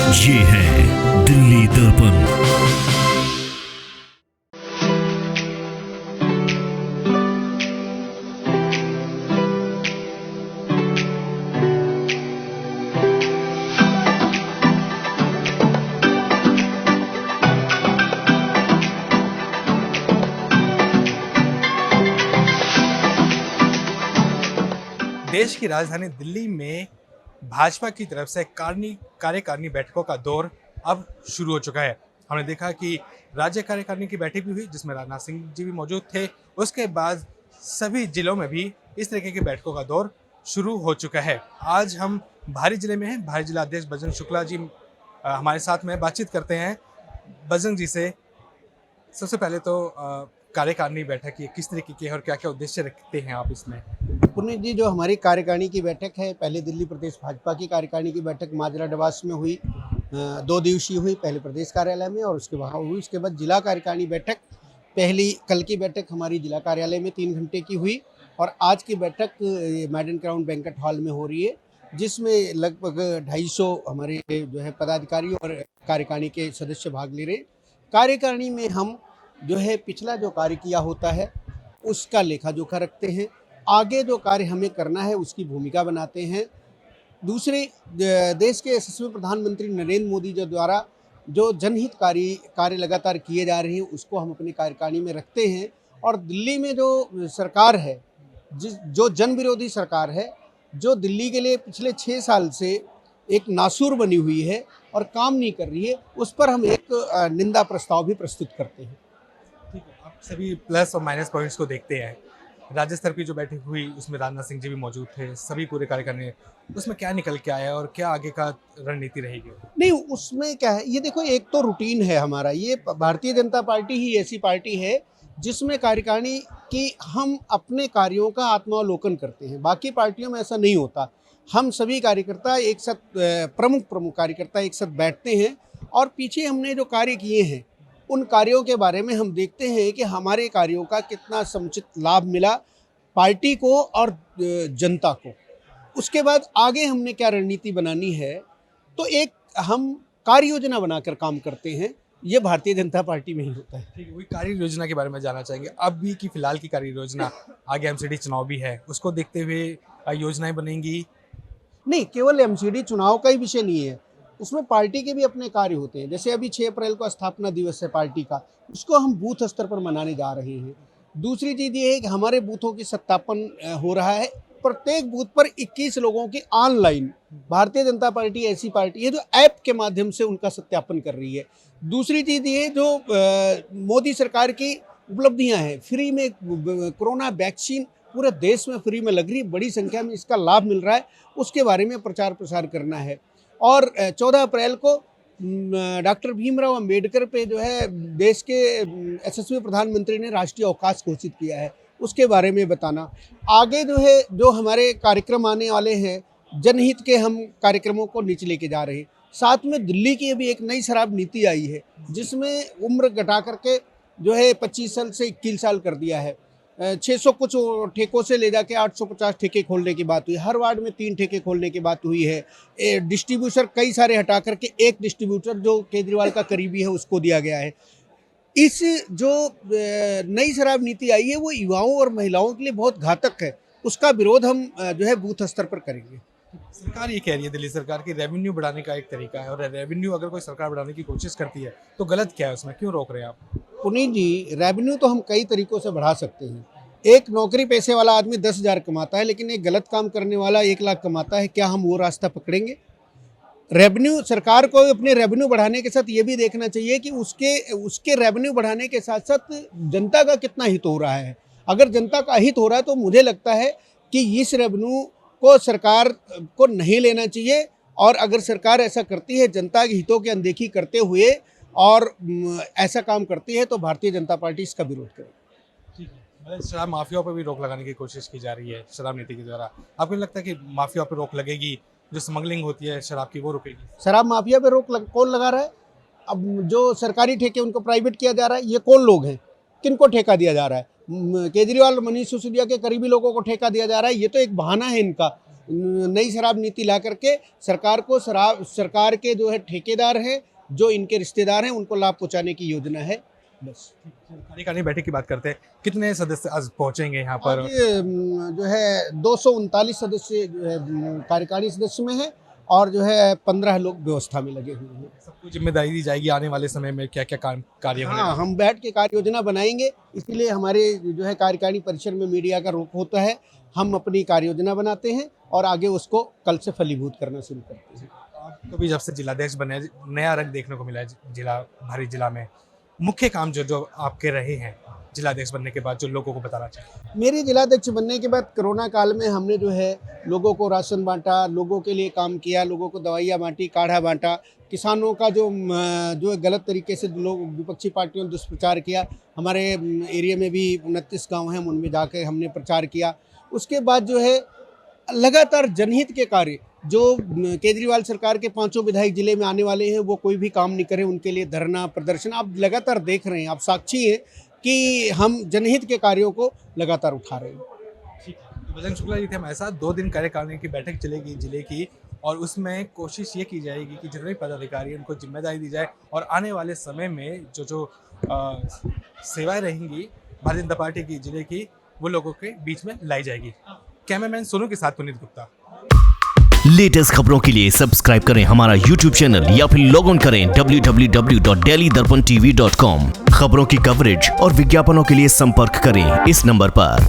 ये है दिल्ली दर्पण। देश की राजधानी दिल्ली में भाजपा की तरफ से कार्यकारिणी बैठकों का दौर अब शुरू हो चुका है। हमने देखा कि राज्य कार्यकारिणी की बैठक भी हुई जिसमें राजनाथ सिंह जी भी मौजूद थे। उसके बाद सभी जिलों में भी इस तरीके की बैठकों का दौर शुरू हो चुका है। आज हम भारी जिले में हैं। भारी जिला अध्यक्ष बजरंग शुक्ला जी हमारे साथ में बातचीत करते हैं बजरंग जी से। सबसे पहले तो कार्यकारिणी बैठक ये किस तरीके की है और क्या क्या उद्देश्य रखते हैं आप इसमें? पुनीत जी, जो हमारी कार्यकारिणी की बैठक है, पहले दिल्ली प्रदेश भाजपा की कार्यकारिणी की बैठक माजरा डवास में हुई, 2 दिवसीय हुई, पहले प्रदेश कार्यालय में और उसके वहाँ हुई। उसके बाद जिला कार्यकारिणी बैठक, पहली कल की बैठक हमारी जिला कार्यालय में 3 घंटे की हुई और आज की बैठक मैडन क्राउन बैंक्वेट हॉल में हो रही है, जिसमें लगभग 250 हमारे जो है पदाधिकारी और कार्यकारिणी के सदस्य भाग ले रहे हैं। कार्यकारिणी में हम जो है पिछला जो कार्य किया होता है उसका लेखा जोखा रखते हैं, आगे जो कार्य हमें करना है उसकी भूमिका बनाते हैं। दूसरे, देश के यशस्वी प्रधानमंत्री नरेंद्र मोदी जी द्वारा जो जनहितकारी कार्य लगातार किए जा रहे हैं उसको हम अपनी कार्यकारिणी में रखते हैं। और दिल्ली में जो सरकार है, जो जन विरोधी सरकार है, जो दिल्ली के लिए पिछले 6 साल से एक नासूर बनी हुई है और काम नहीं कर रही है, उस पर हम एक निंदा प्रस्ताव भी प्रस्तुत करते हैं। ठीक है, आप सभी प्लस और माइनस पॉइंट्स को देखते हैं। राज्य स्तर की जो बैठक हुई उसमें राजनाथ सिंह जी भी मौजूद थे, सभी पूरे कार्यकारिणी, उसमें क्या निकल के आया और क्या आगे का रणनीति रहेगी? नहीं, उसमें क्या है, ये देखो, एक तो रूटीन है हमारा। ये भारतीय जनता पार्टी ही ऐसी पार्टी है जिसमें कार्यकारिणी की हम अपने कार्यों का आत्मावलोकन करते हैं। बाकी पार्टियों में ऐसा नहीं होता। हम सभी कार्यकर्ता एक साथ, प्रमुख कार्यकर्ता एक साथ बैठते हैं और पीछे हमने जो कार्य किए हैं उन कार्यों के बारे में हम देखते हैं कि हमारे कार्यों का कितना समुचित लाभ मिला पार्टी को और जनता को। उसके बाद आगे हमने क्या रणनीति बनानी है, तो एक हम कार्य योजना बनाकर काम करते हैं। ये भारतीय जनता पार्टी में ही होता है। ठीक है, वही कार्य योजना के बारे में जानना चाहेंगे। अभी की फिलहाल की कार्य योजना, आगे एमसीडी चुनाव भी है, उसको देखते हुए योजनाएं बनेंगी? नहीं, केवल एमसीडी चुनाव का ही विषय नहीं है, उसमें पार्टी के भी अपने कार्य होते हैं। जैसे अभी 6 अप्रैल को स्थापना दिवस है पार्टी का, उसको हम बूथ स्तर पर मनाने जा रहे हैं। दूसरी चीज़ ये है कि हमारे बूथों की सत्यापन हो रहा है। प्रत्येक बूथ पर 21 लोगों की ऑनलाइन, भारतीय जनता पार्टी ऐसी पार्टी है जो ऐप के माध्यम से उनका सत्यापन कर रही है। दूसरी चीज़ ये, जो मोदी सरकार की उपलब्धियां हैं, फ्री में कोरोना वैक्सीन पूरे देश में फ्री में लग रही है, बड़ी संख्या में इसका लाभ मिल रहा है, उसके बारे में प्रचार प्रसार करना है। और 14 अप्रैल को डॉक्टर भीमराव अंबेडकर पे जो है देश के यशस्वी प्रधानमंत्री ने राष्ट्रीय अवकाश घोषित किया है, उसके बारे में बताना। आगे जो है, जो हमारे कार्यक्रम आने वाले हैं, जनहित के हम कार्यक्रमों को नीचे लेके जा रहे हैं। साथ में दिल्ली की अभी एक नई शराब नीति आई है जिसमें उम्र घटा करके जो है 25 साल से 21 साल कर दिया है। 600 कुछ ठेकों से ले जाके 850 ठेके खोलने की बात हुई। हर वार्ड में 3 ठेके खोलने की बात हुई है। डिस्ट्रीब्यूटर कई सारे हटा करके एक डिस्ट्रीब्यूटर जो केजरीवाल का करीबी है उसको दिया गया है। इस जो नई शराब नीति आई है वो युवाओं और महिलाओं के लिए बहुत घातक है। उसका विरोध हम जो है बूथ स्तर पर करेंगे। सरकार ये कह रही है, दिल्ली सरकार की रेवेन्यू बढ़ाने का एक तरीका है, और रेवेन्यू अगर कोई सरकार बढ़ाने की कोशिश करती है तो गलत क्या है, उसमें क्यों रोक रहे हैं आप? पुनीत जी, रेवेन्यू तो हम कई तरीकों से बढ़ा सकते हैं। एक नौकरी पेशे वाला आदमी 10,000 कमाता है, लेकिन एक गलत काम करने वाला 1 लाख कमाता है। क्या हम वो रास्ता पकड़ेंगे? रेवेन्यू, सरकार को अपने रेवेन्यू बढ़ाने के साथ ये भी देखना चाहिए कि उसके रेवेन्यू बढ़ाने के साथ साथ जनता का कितना हित हो रहा है। अगर जनता का हित हो रहा है तो मुझे लगता है कि इस रेवेन्यू को सरकार को नहीं लेना चाहिए। और अगर सरकार ऐसा करती है, जनता के हितों की अनदेखी करते हुए और ऐसा काम करती है, तो भारतीय जनता पार्टी इसका विरोध करेगी। ठीक है, मतलब शराब माफिया पर भी रोक लगाने की कोशिश की जा रही है शराब नीति के द्वारा। आपको नहीं लगता कि माफिया पर रोक लगेगी, जो स्मगलिंग होती है शराब की वो रुकेगी? शराब माफिया पे रोक कौन लगा रहा है? अब जो सरकारी ठेके उनको प्राइवेट किया जा रहा है, ये कौन लोग हैं? किनको ठेका दिया जा रहा है? केजरीवाल, मनीष सिसोदिया के करीबी लोगों को ठेका दिया जा रहा है। ये तो एक बहाना है इनका। नई शराब नीति ला करके सरकार को सरकार के जो है ठेकेदार हैं, जो इनके रिश्तेदार हैं, उनको लाभ पहुंचाने की योजना है। बस कार्यकारिणी बैठक की बात करते हैं, कितने सदस्य आज पहुंचेंगे यहाँ पर? आज जो है 239 सदस्य जो है कार्यकारिणी सदस्य में है और जो है 15 लोग व्यवस्था में लगे हुए हैं। सबको जिम्मेदारी दी जाएगी आने वाले समय में क्या क्या कार्य होने हाँ, हम बैठ के कार्य योजना बनाएंगे, इसीलिए हमारे जो है कार्यकारिणी परिसर में मीडिया का रोक होता है। हम अपनी कार्य योजना बनाते हैं और आगे उसको कल से फलीभूत करना शुरू करते हैं। आपको भी जब से जिलाध्यक्ष बने नया रंग देखने को मिला है जिला भारी जिला में, मुख्य काम जो आपके रहे हैं जिलाध्यक्ष बनने के बाद जो लोगों को बताना चाहिए? मेरे जिलाध्यक्ष बनने के बाद कोरोना काल में हमने जो है लोगों को राशन बांटा, लोगों के लिए काम किया, लोगों को दवाइयाँ बांटी, काढ़ा बांटा। किसानों का जो गलत तरीके से लोग विपक्षी पार्टियों ने दुष्प्रचार किया, हमारे एरिया में भी 29 गांव हैं, उनमें जाकर हमने प्रचार किया। उसके बाद जो है लगातार जनहित के कार्य जो केजरीवाल सरकार के 5 विधायक जिले में आने वाले हैं, वो कोई भी काम नहीं करे, उनके लिए धरना प्रदर्शन आप लगातार देख रहे हैं, आप साक्षी हैं कि हम जनहित के कार्यों को लगातार उठा रहे हैं। बजरंग शुक्ला जी थे हमारे साथ। 2 दिन कार्यकारिणी की बैठक चलेगी जिले की और उसमें कोशिश ये की जाएगी कि जितने भी पदाधिकारी उनको जिम्मेदारी दी जाए और आने वाले समय में जो सेवाएं रहेंगी भारतीय जनता पार्टी की जिले की, वो लोगों के बीच में लाई जाएगी। कैमरामैन सोनू के साथ पुनीत गुप्ता। लेटेस्ट खबरों के लिए सब्सक्राइब करें हमारा YouTube चैनल या फिर लॉग ऑन करें www.delhidarpantv.com। खबरों की कवरेज और विज्ञापनों के लिए संपर्क करें इस नंबर पर।